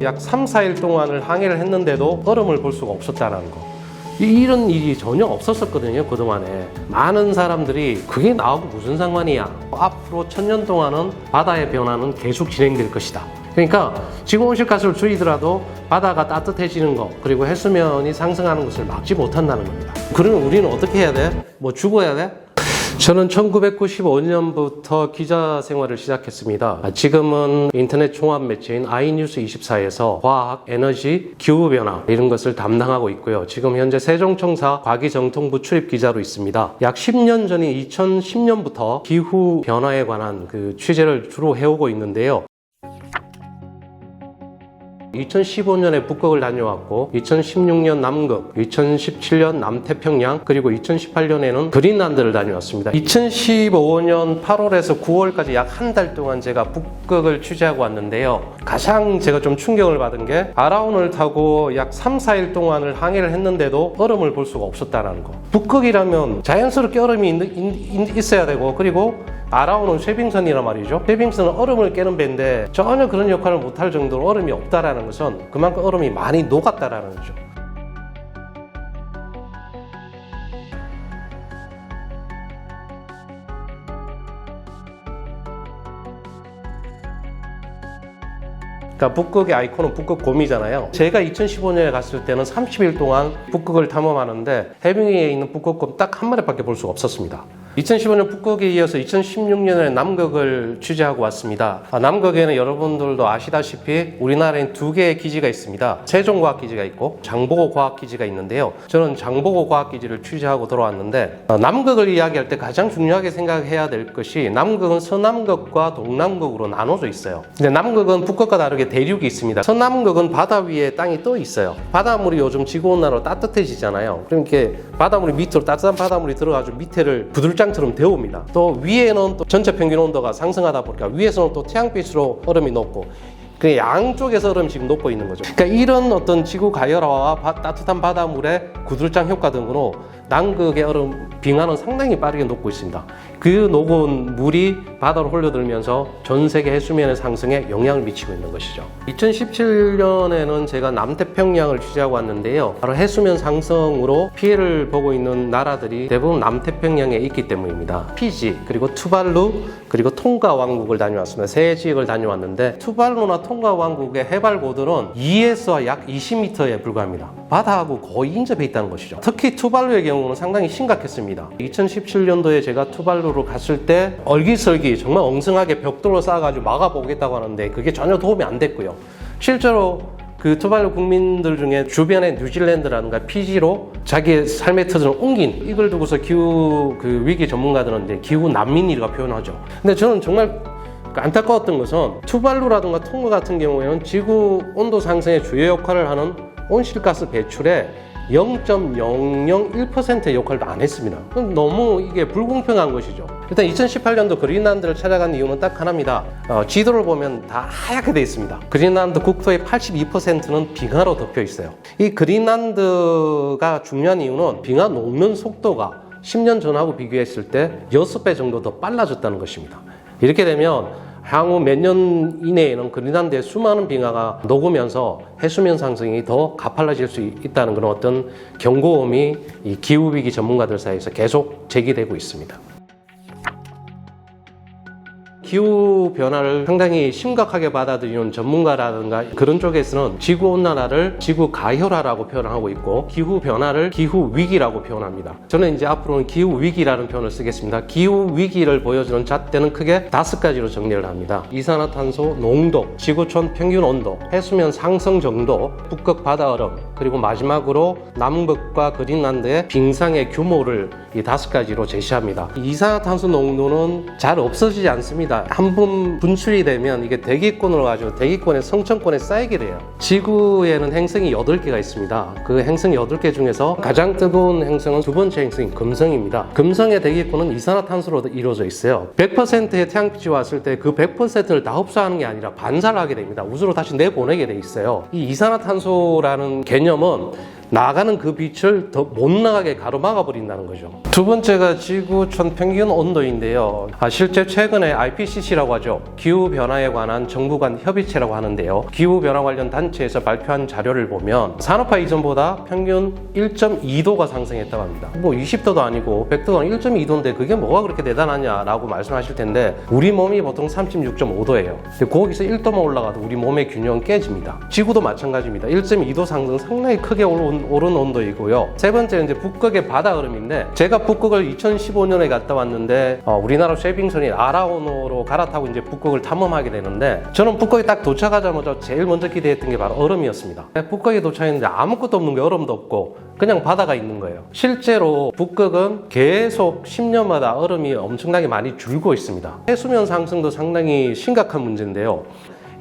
약 3, 4일 동안을 항해를 했는데도 얼음을 볼 수가 없었다는 거. 이런 일이 전혀 없었거든요. 그동안에 많은 사람들이 그게 나하고 무슨 상관이야, 앞으로 1000년 동안은 바다의 변화는 계속 진행될 것이다. 그러니까 지구 온실가스를 줄이더라도 바다가 따뜻해지는 것, 그리고 해수면이 상승하는 것을 막지 못한다는 겁니다. 그러면 우리는 어떻게 해야 돼? 뭐 죽어야 돼? 저는 1995년부터 기자 생활을 시작했습니다. 지금은 인터넷 종합 매체인 iNews24에서 과학, 에너지, 기후변화 이런 것을 담당하고 있고요. 지금 현재 세종청사 과기정통부 출입 기자로 있습니다. 약 10년 전인 2010년부터 기후변화에 관한 취재를 주로 해오고 있는데요. 2015년에 북극을 다녀왔고 2016년 남극, 2017년 남태평양, 그리고 2018년에는 그린란드를 다녀왔습니다. 2015년 8월에서 9월까지 약 한 달 동안 제가 북극을 취재하고 왔는데요. 가장 제가 좀 충격을 받은 게 아라운을 타고 약 3, 4일 동안을 항해를 했는데도 얼음을 볼 수가 없었다는 거. 북극이라면 자연스럽게 얼음이 있어야 되고, 그리고 아라운은 쉐빙선이란 말이죠. 쉐빙선은 얼음을 깨는 배인데 전혀 그런 역할을 못할 정도로 얼음이 없다라는 것은 그만큼 얼음이 많이 녹았다라는 거죠. 그러니까 북극의 아이콘은 북극곰이잖아요. 제가 2015년에 갔을 때는 30일 동안 북극을 탐험하는데 해빙에 있는 북극곰 딱 한 마리밖에 볼 수가 없었습니다. 2015년 북극에 이어서 2016년에 남극을 취재하고 왔습니다. 남극에는 여러분들도 아시다시피 우리나라엔 2개의 기지가 있습니다. 세종과학기지가 있고 장보고과학기지가 있는데요. 저는 장보고과학기지를 취재하고 돌아왔는데, 남극을 이야기할 때 가장 중요하게 생각해야 될 것이 남극은 서남극과 동남극으로 나눠져 있어요. 근데 남극은 북극과 다르게 대륙이 있습니다. 서남극은 바다 위에 땅이 떠 있어요. 바닷물이 요즘 지구온난화로 따뜻해지잖아요. 그러니까 바닷물이 밑으로, 따뜻한 바닷물이 들어가지고 밑에를 부들장처럼 데웁니다. 또 위에는 또 전체 평균 온도가 상승하다 보니까 위에서는 또 태양빛으로 얼음이 녹고, 그 양쪽에서 얼음이 지금 녹고 있는 거죠. 그러니까 이런 어떤 지구 가열화와 따뜻한 바닷물의 구들장 효과 등으로 남극의 얼음 빙하는 상당히 빠르게 녹고 있습니다. 그 녹은 물이 바다로 흘러들면서 전 세계 해수면의 상승에 영향을 미치고 있는 것이죠. 2017년에는 제가 남태평양을 취재하고 왔는데요. 바로 해수면 상승으로 피해를 보고 있는 나라들이 대부분 남태평양에 있기 때문입니다. 피지, 그리고 투발루, 그리고 통가 왕국을 다녀왔습니다. 세 지역을 다녀왔는데 투발루나 통가 왕국의 해발 고도는 2에서 약 20m에 불과합니다. 바다하고 거의 인접해 있다는 것이죠. 특히 투발루의 경우는 상당히 심각했습니다. 2017년도에 제가 투발루로 갔을 때 얼기설기 정말 엉성하게 벽돌로 쌓아가지고 막아보겠다고 하는데 그게 전혀 도움이 안 됐고요. 실제로 그 투발루 국민들 중에 주변의 뉴질랜드라든가 피지로 자기의 삶의 터전을 옮긴, 이걸 두고서 기후 위기 전문가들은 이제 기후 난민이라고 표현하죠. 근데 저는 정말 안타까웠던 것은 투발루라든가 통가 같은 경우에는 지구 온도 상승의 주요 역할을 하는 온실가스 배출에 0.001%의 역할도 안 했습니다. 그럼 너무 이게 불공평한 것이죠. 일단 2018년도 그린란드를 찾아간 이유는 딱 하나입니다. 지도를 보면 다 하얗게 되어 있습니다. 그린란드 국토의 82%는 빙하로 덮여 있어요. 이 그린란드가 중요한 이유는 빙하 녹는 속도가 10년 전하고 비교했을 때 6배 정도 더 빨라졌다는 것입니다. 이렇게 되면 향후 몇 년 이내에는 그린란드의 수많은 빙하가 녹으면서 해수면 상승이 더 가팔라질 수 있다는 그런 어떤 경고음이 이 기후위기 전문가들 사이에서 계속 제기되고 있습니다. 기후변화를 상당히 심각하게 받아들이는 전문가라든가 그런 쪽에서는 지구온난화를 지구가열화라고 표현하고 있고 기후변화를 기후위기라고 표현합니다. 저는 이제 앞으로는 기후위기라는 표현을 쓰겠습니다. 기후위기를 보여주는 잣대는 크게 5가지로 정리를 합니다. 이산화탄소 농도, 지구촌 평균 온도, 해수면 상승 정도, 북극 바다 얼음, 그리고 마지막으로 남극과 그린란드의 빙상의 규모를 이 5가지로 제시합니다. 이산화탄소 농도는 잘 없어지지 않습니다. 한 번 분출이 되면 이게 대기권으로 가지고 대기권의 성층권에 쌓이게 돼요. 지구에는 행성이 8개가 있습니다. 그 행성 8개 중에서 가장 뜨거운 행성은 두 번째 행성인 금성입니다. 금성의 대기권은 이산화탄소로 이루어져 있어요. 100%의 태양빛이 왔을 때 그 100%를 다 흡수하는 게 아니라 반사를 하게 됩니다. 우주로 다시 내보내게 돼 있어요. 이 이산화탄소라는 개념은 나가는 그 빛을 더 못 나가게 가로막아 버린다는 거죠. 두 번째가 지구촌 평균 온도인데요. 실제 최근에 IPCC라고 하죠. 기후변화에 관한 정부 간 협의체라고 하는데요. 기후변화 관련 단체에서 발표한 자료를 보면 산업화 이전보다 평균 1.2도가 상승했다고 합니다. 뭐 20도도 아니고 100도도 아니고 1.2도인데 그게 뭐가 그렇게 대단하냐라고 말씀하실 텐데 우리 몸이 보통 36.5도예요. 거기서 1도만 올라가도 우리 몸의 균형은 깨집니다. 지구도 마찬가지입니다. 1.2도 상승 상당히 크게 오른 온도이고요. 세 번째는 이제 북극의 바다 얼음인데 제가 북극을 2015년에 갔다 왔는데 우리나라 쉐빙선이 아라오노로 갈아타고 이제 북극을 탐험하게 되는데 저는 북극에 딱 도착하자마자 제일 먼저 기대했던 게 바로 얼음이었습니다. 북극에 도착했는데 아무것도 없는 게 얼음도 없고 그냥 바다가 있는 거예요. 실제로 북극은 계속 10년마다 얼음이 엄청나게 많이 줄고 있습니다. 해수면 상승도 상당히 심각한 문제인데요.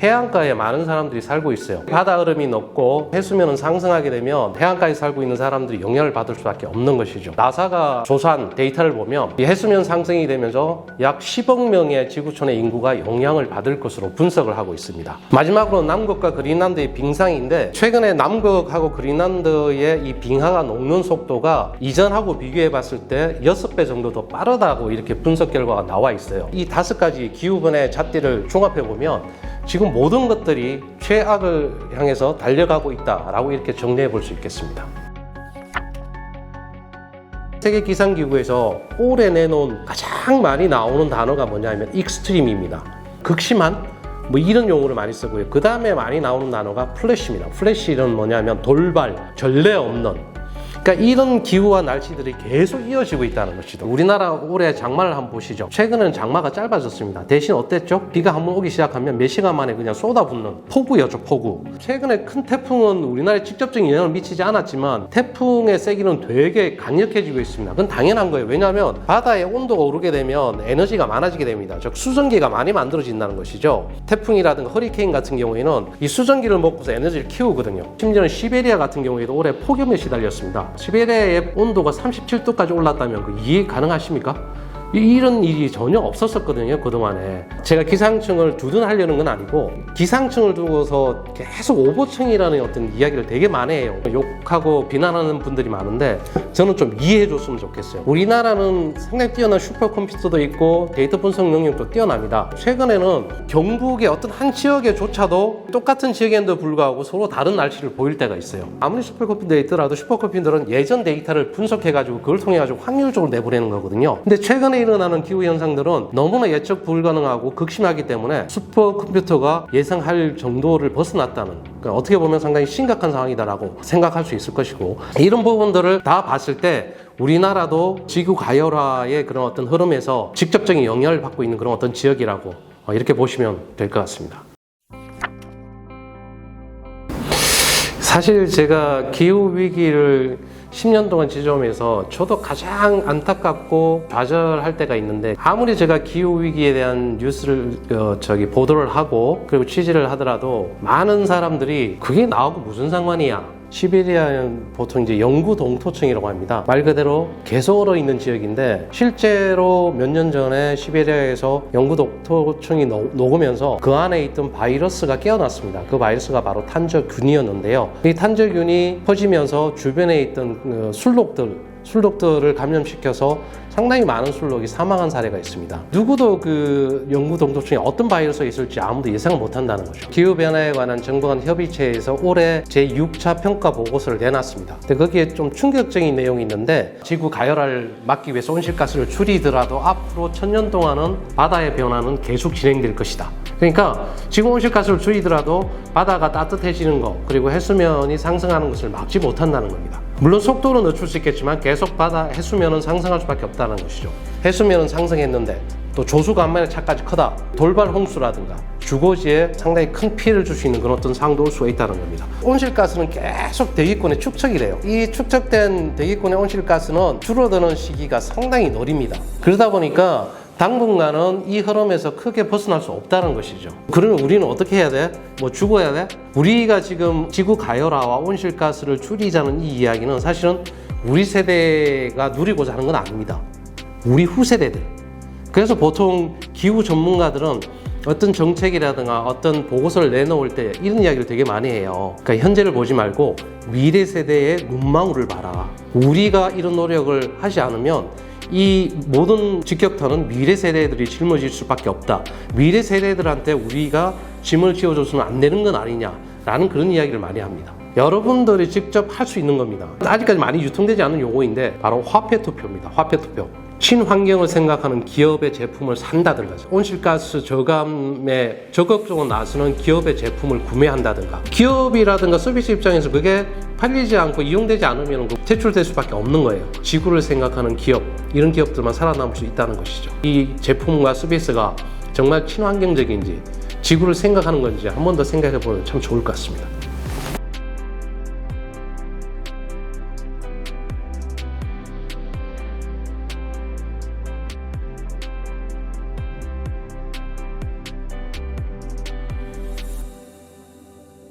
해안가에 많은 사람들이 살고 있어요. 바다 얼음이 높고 해수면은 상승하게 되면 해안가에 살고 있는 사람들이 영향을 받을 수밖에 없는 것이죠. 나사가 조사한 데이터를 보면 이 해수면 상승이 되면서 약 10억 명의 지구촌의 인구가 영향을 받을 것으로 분석을 하고 있습니다. 마지막으로 남극과 그린란드의 빙상인데 최근에 남극하고 그린란드의 이 빙하가 녹는 속도가 이전하고 비교해 봤을 때 6배 정도 더 빠르다고 이렇게 분석 결과가 나와 있어요. 이 5가지 기후변화의 잣대를 종합해 보면 지금 모든 것들이 최악을 향해서 달려가고 있다라고 이렇게 정리해 볼 수 있겠습니다. 세계기상기구에서 올해 내놓은 가장 많이 나오는 단어가 뭐냐면 익스트림입니다. 극심한 뭐 이런 용어를 많이 쓰고요. 그 다음에 많이 나오는 단어가 플래시입니다. 플래시는 뭐냐면 돌발, 전례 없는. 그러니까 이런 기후와 날씨들이 계속 이어지고 있다는 것이죠. 우리나라 올해 장마를 한번 보시죠. 최근에는 장마가 짧아졌습니다. 대신 어땠죠? 비가 한번 오기 시작하면 몇 시간 만에 그냥 쏟아붓는 폭우였죠, 폭우. 최근에 큰 태풍은 우리나라에 직접적인 영향을 미치지 않았지만 태풍의 세기는 되게 강력해지고 있습니다. 그건 당연한 거예요. 왜냐하면 바다의 온도가 오르게 되면 에너지가 많아지게 됩니다. 즉 수증기가 많이 만들어진다는 것이죠. 태풍이라든가 허리케인 같은 경우에는 이 수증기를 먹고서 에너지를 키우거든요. 심지어는 시베리아 같은 경우에도 올해 폭염에 시달렸습니다. 시베리아의 온도가 37도까지 올랐다면 그 이해 가능하십니까? 이런 일이 전혀 없었거든요, 그동안에. 제가 기상청을 두둔하려는 건 아니고 기상청을 두고서 계속 오보청이라는 어떤 이야기를 되게 많이 해요. 욕하고 비난하는 분들이 많은데 저는 좀 이해해 줬으면 좋겠어요. 우리나라는 상당히 뛰어난 슈퍼컴퓨터도 있고 데이터 분석 능력도 뛰어납니다. 최근에는 경북의 어떤 한 지역에조차도 똑같은 지역에도 불구하고 서로 다른 날씨를 보일 때가 있어요. 아무리 슈퍼컴퓨터가 있더라도 슈퍼컴퓨터는 예전 데이터를 분석해가지고 그걸 통해가지고 확률적으로 내보내는 거거든요. 근데 최근에 일어나는 기후현상들은 너무나 예측 불가능하고 극심하기 때문에 슈퍼컴퓨터가 예상할 정도를 벗어났다는, 그러니까 어떻게 보면 상당히 심각한 상황이다라고 생각할 수 있을 것이고, 이런 부분들을 다 봤을 때 우리나라도 지구 가열화의 그런 어떤 흐름에서 직접적인 영향을 받고 있는 그런 어떤 지역이라고 이렇게 보시면 될 것 같습니다. 사실 제가 기후위기를 10년 동안 지점에서 저도 가장 안타깝고 좌절할 때가 있는데, 아무리 제가 기후위기에 대한 뉴스를 보도를 하고 그리고 취재를 하더라도 많은 사람들이 그게 나하고 무슨 상관이야. 시베리아는 보통 이제 영구 동토층이라고 합니다. 말 그대로 계속 얼어 있는 지역인데, 실제로 몇 년 전에 시베리아에서 영구 동토층이 녹으면서 그 안에 있던 바이러스가 깨어났습니다. 그 바이러스가 바로 탄저균이었는데요. 이 탄저균이 퍼지면서 주변에 있던 술록들을 감염시켜서 상당히 많은 술록이 사망한 사례가 있습니다. 누구도 그 영구 동토층에 어떤 바이러스가 있을지 아무도 예상을 못한다는 거죠. 기후변화에 관한 정부 간 협의체에서 올해 제6차 평가 보고서를 내놨습니다. 근데 거기에 좀 충격적인 내용이 있는데, 지구 가열화를 막기 위해서 온실가스를 줄이더라도 앞으로 1000년 동안은 바다의 변화는 계속 진행될 것이다. 그러니까 지금 온실가스를 줄이더라도 바다가 따뜻해지는 것, 그리고 해수면이 상승하는 것을 막지 못한다는 겁니다. 물론 속도는 늦출 수 있겠지만 계속 바다 해수면은 상승할 수밖에 없다는 것이죠. 해수면은 상승했는데 또 조수간만의 차까지 크다. 돌발 홍수라든가 주거지에 상당히 큰 피해를 줄 수 있는 그런 어떤 상황도 올 수가 있다는 겁니다. 온실가스는 계속 대기권에 축적이 돼요. 이 축적된 대기권의 온실가스는 줄어드는 시기가 상당히 느립니다. 그러다 보니까 당분간은 이 흐름에서 크게 벗어날 수 없다는 것이죠. 그러면 우리는 어떻게 해야 돼? 뭐 죽어야 돼? 우리가 지금 지구 가열화와 온실가스를 줄이자는 이 이야기는 사실은 우리 세대가 누리고자 하는 건 아닙니다. 우리 후세대들. 그래서 보통 기후 전문가들은 어떤 정책이라든가 어떤 보고서를 내놓을 때 이런 이야기를 되게 많이 해요. 그러니까 현재를 보지 말고 미래 세대의 눈망울을 봐라. 우리가 이런 노력을 하지 않으면 이 모든 직격탄은 미래 세대들이 짊어질 수밖에 없다. 미래 세대들한테 우리가 짐을 지어줘서는 안 되는 건 아니냐라는 그런 이야기를 많이 합니다. 여러분들이 직접 할 수 있는 겁니다. 아직까지 많이 유통되지 않은 용어인데 바로 화폐 투표입니다. 화폐 투표. 친환경을 생각하는 기업의 제품을 산다든가, 온실가스 저감에 적극적으로 나서는 기업의 제품을 구매한다든가, 기업이라든가 서비스 입장에서 그게 팔리지 않고 이용되지 않으면 퇴출될 수밖에 없는 거예요. 지구를 생각하는 기업, 이런 기업들만 살아남을 수 있다는 것이죠. 이 제품과 서비스가 정말 친환경적인지 지구를 생각하는 건지 한 번 더 생각해 보면 참 좋을 것 같습니다.